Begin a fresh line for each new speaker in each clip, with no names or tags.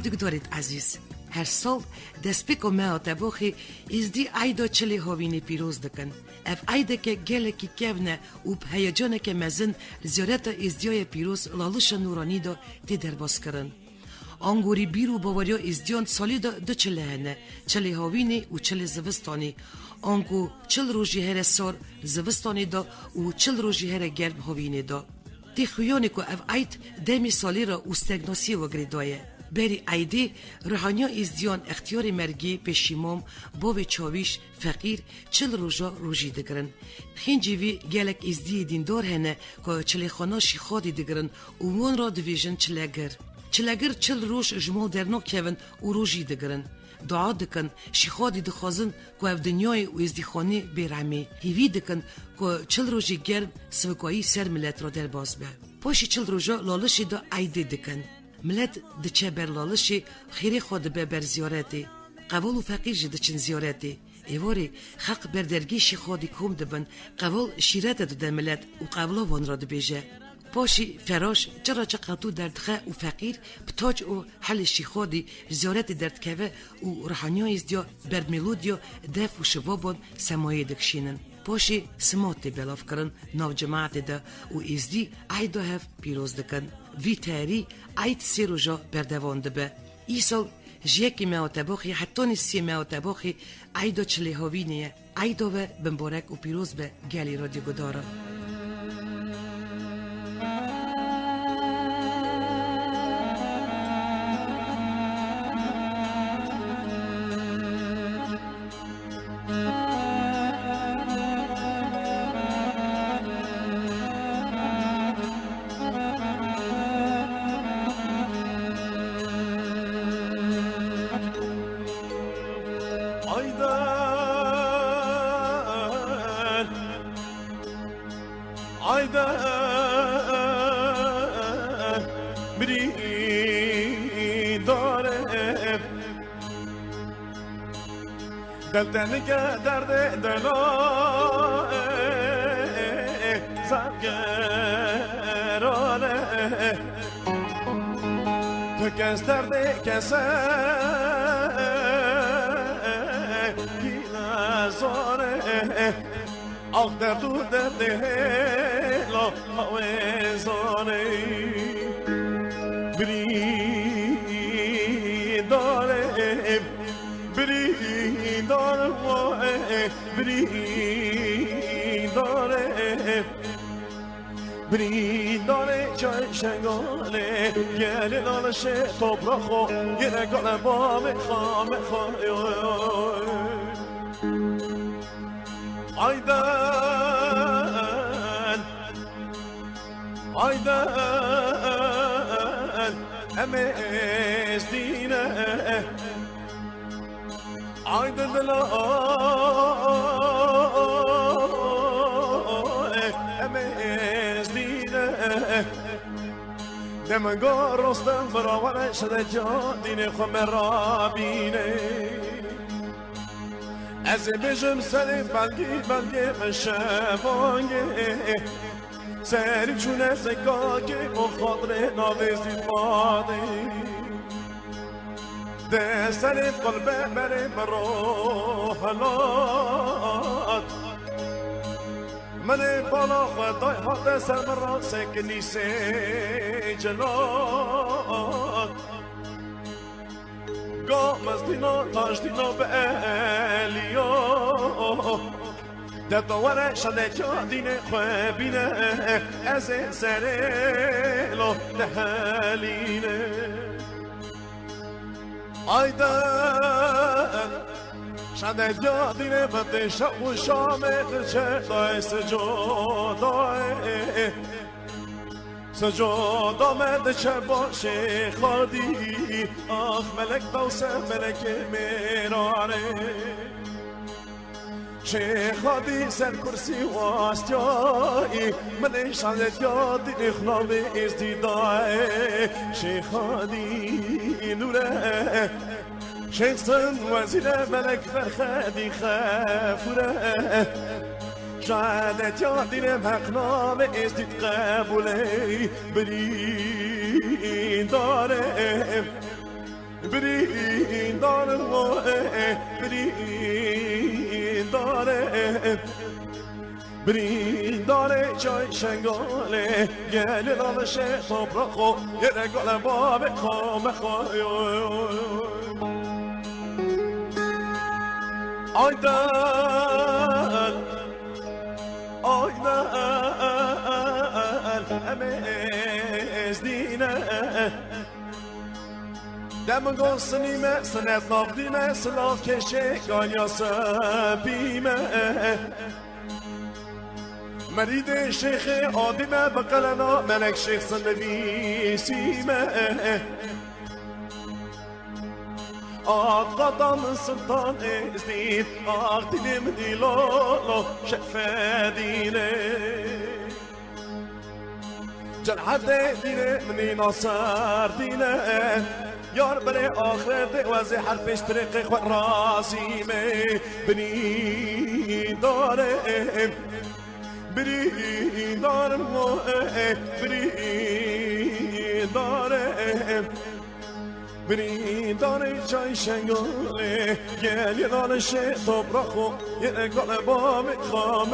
دکترت عزیز هر سال دست پیک و معتبخی از دی عیدا چلی هاوینی پیروز دکن. اف عیدا که گله کی کهنه و هیجانه که مزن زیارت از دیای پیروز لالوش نورانی دا تی درباز کرن. آنگوری بیرو باوریا از دیان سالی دا دو چله هنه، چلی هاوینی و چلی زوستانی. آنگو چل روزی هر سار زوستانی دا و چل روزی هر گرم هاوینی دا. تی خویانی که اف عید دمی سالی را استگناسی و گریدایه. بری عیدی روحانیا از دیان اختیار مرگی پشیمام باوی چاویش فقیر چل روزا روژی دگرن. خینجیوی گلک از دی دیندار هنه که چلی خاناشی خادی دگرن و وان را دویژن چلگر. چلگر چل روز جمال درنو کهون و روژی دگرن. دعا دکن شیخادی دخوازن که اف دنیای و از دی خانه بیرعمی. هیوی دکن که چل روزی گرم سوکایی سر ملت را در باز به. پاشی چل روزا لالشی دا عیدی دکن. ملت دچه بر لالشی خیری خود به بر زیارتی. قبول و فقیر جده چن زیارتی. ایواری حق بر درگیشی خودی کم دبن قبول شیرت دو ملت و قبولا وان را دبیجه. پاشی فراش چرا چقدر دردخه و فقیر بتاج و حلشی خودی زیارت درد که و روحانیای دیا بر ملودیا دف و شبابان سمایه دکشینن. پاشی سماتی بلاف کرن ناو جماعت ده و ازدی عیدا هف پیروز دکن. وی تاری عید سی روزا بردوان دبه. ایسال جیکی معتباخی حتی نیستی معتباخی عیدا چلی هاوینیه. عیدا و بمبارک و پیروز به گلی رادیو گداره.
دلتنگه درد دلا زنگرانه تو کس درد کسه گیلزانه آخ درد و درد لا هوزانه بریداره بریداره بریداره بریداره چای شنگانه گلی لالشه توبراخو گره گانه با مخواه aydan aydan emezdine aydan dela emezdine demen gorostan beraber şede cadine khamerabine از بجم سر بلگی مشبانگه سری چونه سکاگه و خاطر ناوزی ماده ده سر قلبه بره مروحلات من بالا خدای حد سر مرا سکنی سی جلات قام از دینا تاج دینا به الیا در دواره شده جا دینه خوابینه از سرلو دهلینه آیدن شده جا دینه بده شب و شامه چه دای سجادای سجادا مرد چه باشه خادی آخ ملک باوسه ملک میرانه چه خادی سر کرسی واستیایی من شاید یادی اخلاوی ازدیدای چه خادی نوره شیخ سن وزیر ملک فرخدی خفوره شهادت یادیم حقنام ازدید قبوله برین داره بریندار بریندار بریندار چای شنگاله گل دانش تبرخو یه رگال باب خام خواه آیدن آیدن همه از دینه دم گوسنی مثل نفاقی مثل آف کشه گانیا سبیمه مرید شیخ آدمه بقلنا ملک شیخ سنویسیمه آقادان سلطان ازدید آق دلم دیلولو شفه دینه جرحت دینه منی ناصر دینه یار برای آخرت وزی حرفش طریق خود رازیمه بنی دارم بری دارم و بری دارم بری داره چای شنگاله گل یه دانش تبرخو یه گل با میخوام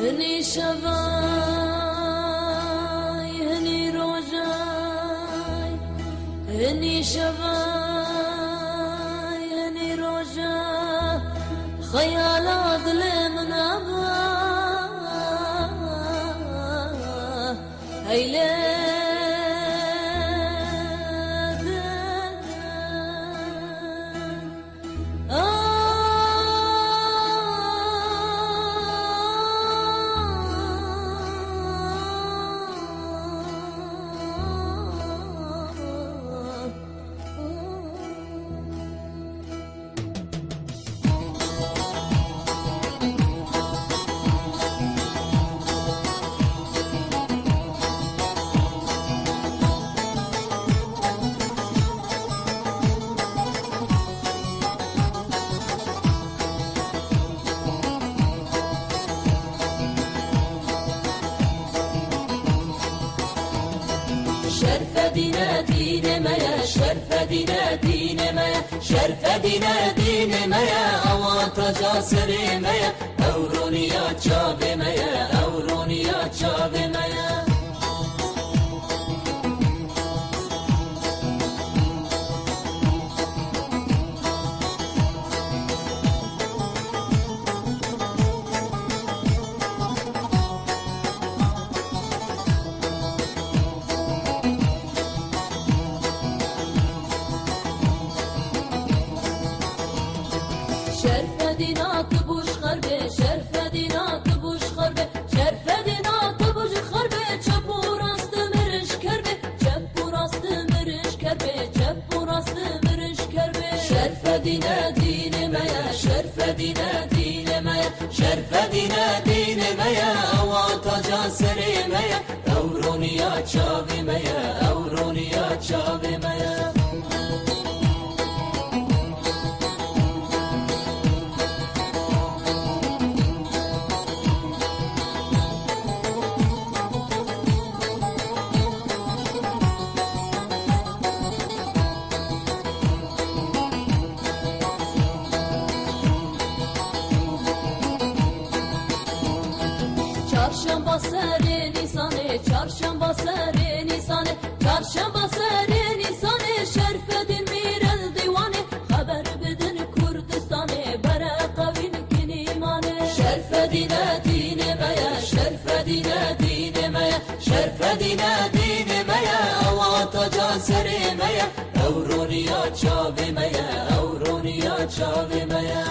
هني شباي هني روجاي هني شباي هني روجاي خيالات من أبا هيلي شرف دين مايا شرف دين مايا شرف دين مايا اوات جاسر مايا اورونيا چاب مايا اورونيا چاب مايا دينا دين مايا شرف دينا دين مايا شرف دينا دين مايا أواتا جاسري مايا أورونيا تشافي مايا أورونيا تشافي مايا Çarşamba seri Nisan'e, çarşamba seri Nisan'e, çarşamba seri Nisan'e, şerfedin mirel divane, haber bedin Kurdistan'e, bere kavin kinimane. Şerfedine dinemeye, şerfedine dinemeye, şerfedine dinemeye, avataca serimeye, Evroniya çavimeye, Evroniya çavimeye.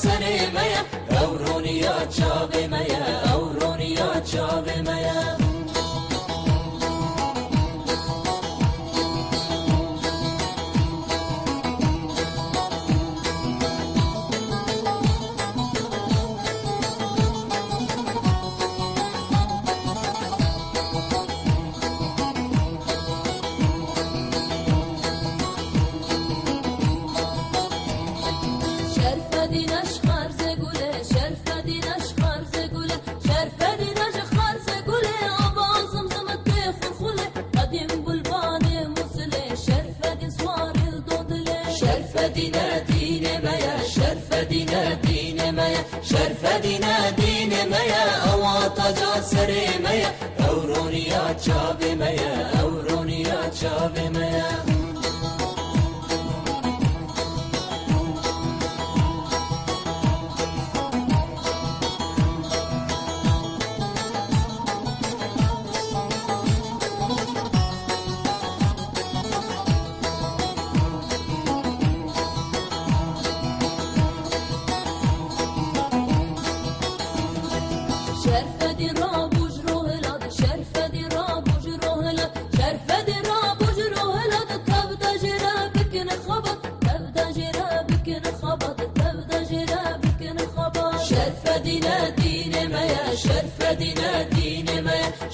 Serimeye, Evroniya çavimeye, Evroniya çavimeye. شرفدina dinemeye avataca serimeye Evroniya çavimeye Evroniya çavimeye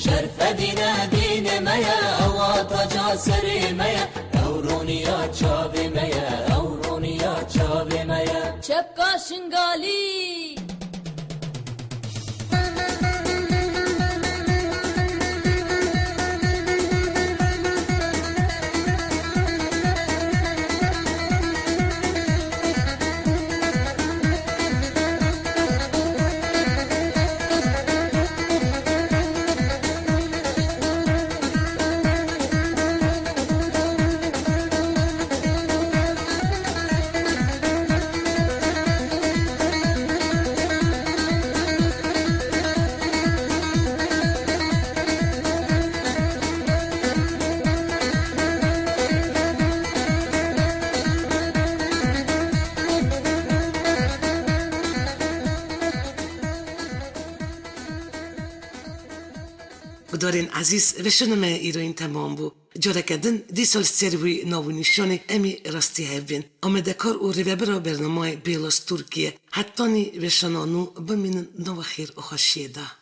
شرفدina dinemeye avataca serimeye Evroniya çavimeye Evroniya çavimeye Çepka şingali
Gudorên ezîz veşinime îroyên temam bû. Carekedin dîsal serwî navnîşanê emî rastî hevbên. Amedekar û rêvebera bernamayê Bêlos Tirkiye hettanî veşana nû bimînin nava xêr û xweşiyê da.